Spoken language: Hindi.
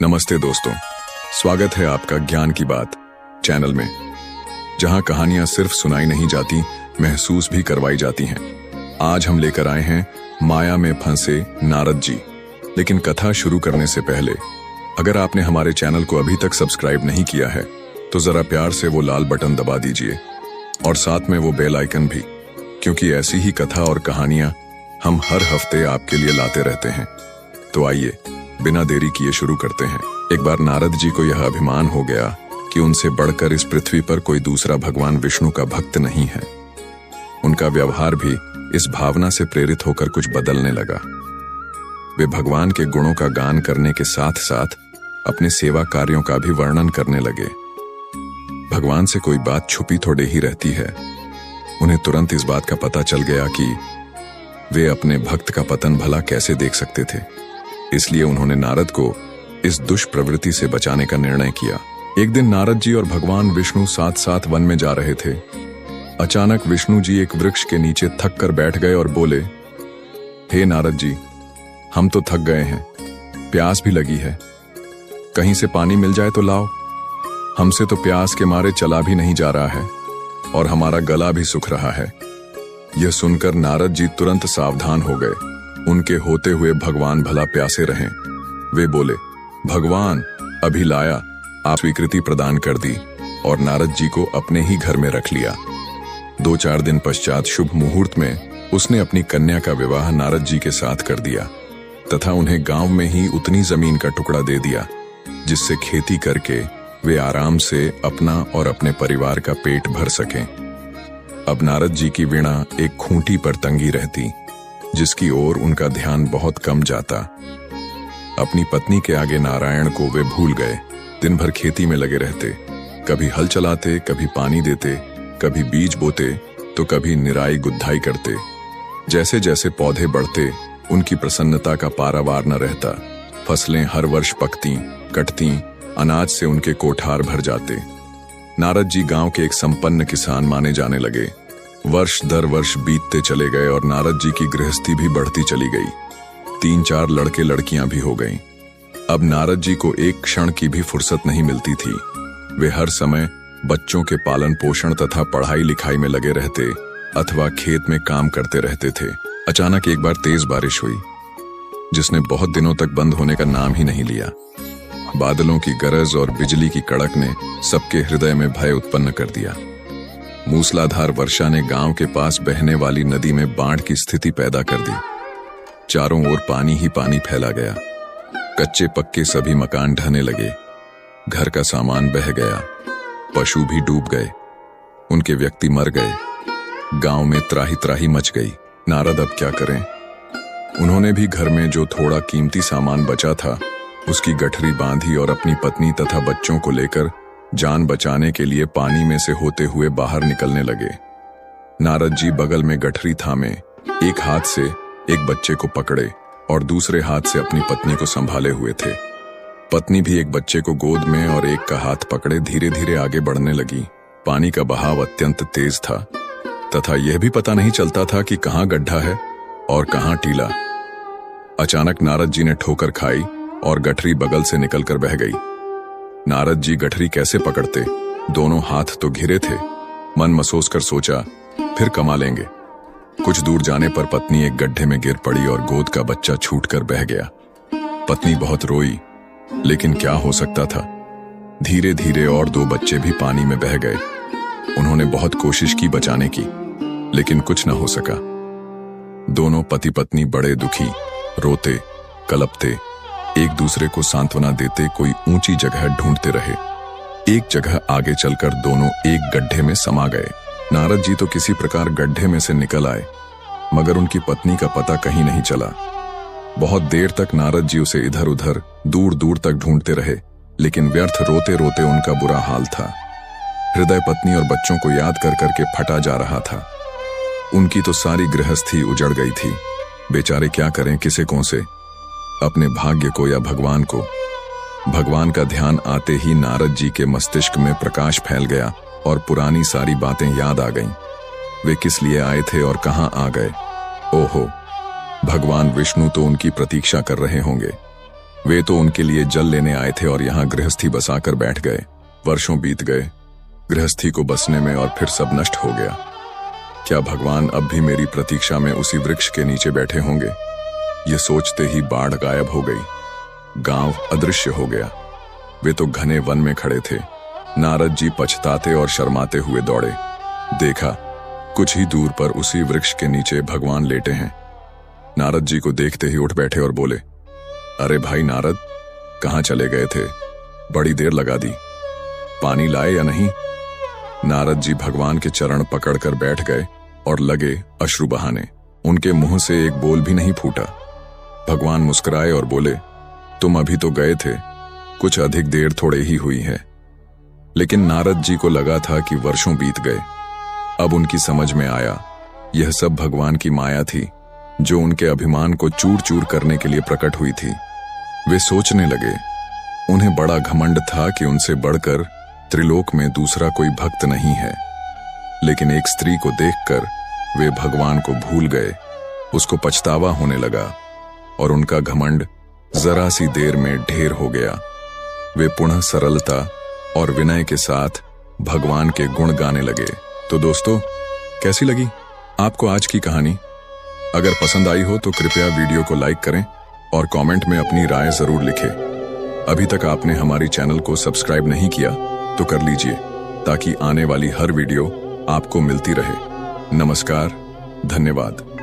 नमस्ते दोस्तों, स्वागत है आपका ज्ञान की बात चैनल में, जहां कहानियां सिर्फ सुनाई नहीं जाती, महसूस भी करवाई जाती हैं। आज हम लेकर आए हैं माया में फंसे नारद जी। लेकिन कथा शुरू करने से पहले अगर आपने हमारे चैनल को अभी तक सब्सक्राइब नहीं किया है तो जरा प्यार से वो लाल बटन दबा दीजिए और साथ में वो बेल आइकन भी, क्योंकि ऐसी ही कथा और कहानियां हम हर हफ्ते आपके लिए लाते रहते हैं। तो आइए बिना देरी किए शुरू करते हैं। एक बार नारद जी को यह अभिमान हो गया कि उनसे बढ़कर इस पृथ्वी पर कोई दूसरा भगवान विष्णु का भक्त नहीं है। उनका व्यवहार भी इस भावना से प्रेरित होकर कुछ बदलने लगा। वे भगवान के गुणों का गान करने के साथ साथ अपने सेवा कार्यों का भी वर्णन करने लगे। भगवान से कोई बात छुपी थोड़े ही रहती है। उन्हें तुरंत इस बात का पता चल गया कि वे अपने भक्त का पतन भला कैसे देख सकते थे। इसलिए उन्होंने नारद को इस दुष्प्रवृत्ति से बचाने का निर्णय किया। एक दिन नारद जी और भगवान विष्णु साथ साथ वन में जा रहे थे। अचानक विष्णु जी एक वृक्ष के नीचे थक कर बैठ गए और बोले, हे नारद जी, हम तो थक गए हैं, प्यास भी लगी है, कहीं से पानी मिल जाए तो लाओ। हमसे तो प्यास के मारे चला भी नहीं जा रहा है और हमारा गला भी सूख रहा है। यह सुनकर नारद जी तुरंत सावधान हो गए। उनके होते हुए भगवान भला प्यासे रहें। वे बोले, भगवान अभी लाया। आप स्वीकृति प्रदान कर दी और नारद जी को अपने ही घर में रख लिया। 2-4 दिन पश्चात शुभ मुहूर्त में उसने अपनी कन्या का विवाह नारद जी के साथ कर दिया तथा उन्हें गांव में ही उतनी जमीन का टुकड़ा दे दिया जिससे खेती करके वे आराम से अपना और अपने परिवार का पेट भर सकें। अब नारद जी की वीणा एक खूंटी पर तंगी रहती, जिसकी ओर उनका ध्यान बहुत कम जाता। अपनी पत्नी के आगे नारायण को वे भूल गए। दिन भर खेती में लगे रहते, कभी हल चलाते, कभी पानी देते, कभी बीज बोते तो कभी निराई गुद्धाई करते। जैसे जैसे पौधे बढ़ते उनकी प्रसन्नता का पारावार न रहता। फसलें हर वर्ष पकती, कटती, अनाज से उनके कोठार भर जाते। नारद जी गांव के एक संपन्न किसान माने जाने लगे। वर्ष दर वर्ष बीतते चले गए और नारद जी की गृहस्थी भी बढ़ती चली गई। 3-4 लड़के लड़कियां भी हो गईं। अब नारद जी को एक क्षण की भी फुर्सत नहीं मिलती थी। वे हर समय बच्चों के पालन पोषण तथा पढ़ाई लिखाई में लगे रहते अथवा खेत में काम करते रहते थे। अचानक एक बार तेज बारिश हुई जिसने बहुत दिनों तक बंद होने का नाम ही नहीं लिया। बादलों की गरज और बिजली की कड़क ने सबके हृदय में भय उत्पन्न कर दिया। मूसलाधार वर्षा ने गांव के पास बहने वाली नदी में बाढ़ की स्थिति पैदा कर दी। चारों ओर पानी ही पानी फैला गया। कच्चे पक्के सभी मकान ढहने लगे। घर का सामान बह गया। पशु भी डूब गए। उनके व्यक्ति मर गए। गांव में त्राही त्राही मच गई। नारद अब क्या करें? उन्होंने भी घर में जो थोड़ा कीमती सामान बचा था उसकी गठरी बांधी और अपनी पत्नी तथा बच्चों को लेकर जान बचाने के लिए पानी में से होते हुए बाहर निकलने लगे। नारद जी बगल में गठरी थामे, एक हाथ से एक बच्चे को पकड़े और दूसरे हाथ से अपनी पत्नी को संभाले हुए थे। पत्नी भी एक बच्चे को गोद में और एक का हाथ पकड़े धीरे धीरे आगे बढ़ने लगी। पानी का बहाव अत्यंत तेज था तथा यह भी पता नहीं चलता था कि कहां गड्ढा है और कहां टीला। अचानक नारद जी ने ठोकर खाई और गठरी बगल से निकलकर बह गई। नारद जी गठरी कैसे पकड़ते? दोनों हाथ तो घिरे थे। मन मसोस कर सोचा, फिर कमा लेंगे। कुछ दूर जाने पर पत्नी एक गड्ढे में गिर पड़ी और गोद का बच्चा छूटकर बह गया। पत्नी बहुत रोई, लेकिन क्या हो सकता था। धीरे धीरे और 2 बच्चे भी पानी में बह गए। उन्होंने बहुत कोशिश की बचाने की, लेकिन कुछ न हो सका। दोनों पति पत्नी बड़े दुखी, रोते, कलपते, एक दूसरे को सांत्वना देते कोई ऊंची जगह ढूंढते रहे। एक जगह आगे चलकर दोनों एक गड्ढे में समा गए। नारद जी तो किसी प्रकार गड्ढे में से निकल आए, मगर उनकी पत्नी का पता कहीं नहीं चला। बहुत देर तक नारद जी उसे इधर उधर दूर दूर तक ढूंढते रहे, लेकिन व्यर्थ रोते रोते उनका बुरा हाल था। हृदय पत्नी और बच्चों को याद कर करके फटा जा रहा था। उनकी तो सारी गृहस्थी उजड़ गई थी। बेचारे क्या करें, किसे कौन से, अपने भाग्य को या भगवान को। भगवान का ध्यान आते ही नारद जी के मस्तिष्क में प्रकाश फैल गया और पुरानी सारी बातें याद आ गईं। वे किस लिए आए थे और कहां आ गए। ओहो, भगवान विष्णु तो उनकी प्रतीक्षा कर रहे होंगे। वे तो उनके लिए जल लेने आए थे और यहाँ गृहस्थी बसाकर बैठ गए। वर्षों बीत गए गृहस्थी को बसने में और फिर सब नष्ट हो गया। क्या भगवान अब भी मेरी प्रतीक्षा में उसी वृक्ष के नीचे बैठे होंगे? ये सोचते ही बाढ़ गायब हो गई। गांव अदृश्य हो गया। वे तो घने वन में खड़े थे। नारद जी पछताते और शर्माते हुए दौड़े। देखा, कुछ ही दूर पर उसी वृक्ष के नीचे भगवान लेटे हैं। नारद जी को देखते ही उठ बैठे और बोले, अरे भाई नारद, कहाँ चले गए थे? बड़ी देर लगा दी। पानी लाए या नहीं? नारद जी भगवान के चरण पकड़कर बैठ गए और लगे अश्रु बहाने। उनके मुंह से एक बोल भी नहीं फूटा। भगवान मुस्कुराए और बोले, तुम अभी तो गए थे, कुछ अधिक देर थोड़े ही हुई है। लेकिन नारद जी को लगा था कि वर्षों बीत गए। अब उनकी समझ में आया, यह सब भगवान की माया थी, जो उनके अभिमान को चूर चूर करने के लिए प्रकट हुई थी। वे सोचने लगे, उन्हें बड़ा घमंड था कि उनसे बढ़कर त्रिलोक में दूसरा कोई भक्त नहीं है। लेकिन एक स्त्री को देखकर वे भगवान को भूल गए। उसको पछतावा होने लगा और उनका घमंड जरा सी देर में ढेर हो गया। वे पुनः सरलता और विनय के साथ भगवान के गुण गाने लगे। तो दोस्तों, कैसी लगी आपको आज की कहानी? अगर पसंद आई हो तो कृपया वीडियो को लाइक करें और कमेंट में अपनी राय जरूर लिखें। अभी तक आपने हमारी चैनल को सब्सक्राइब नहीं किया तो कर लीजिए, ताकि आने वाली हर वीडियो आपको मिलती रहे। नमस्कार, धन्यवाद।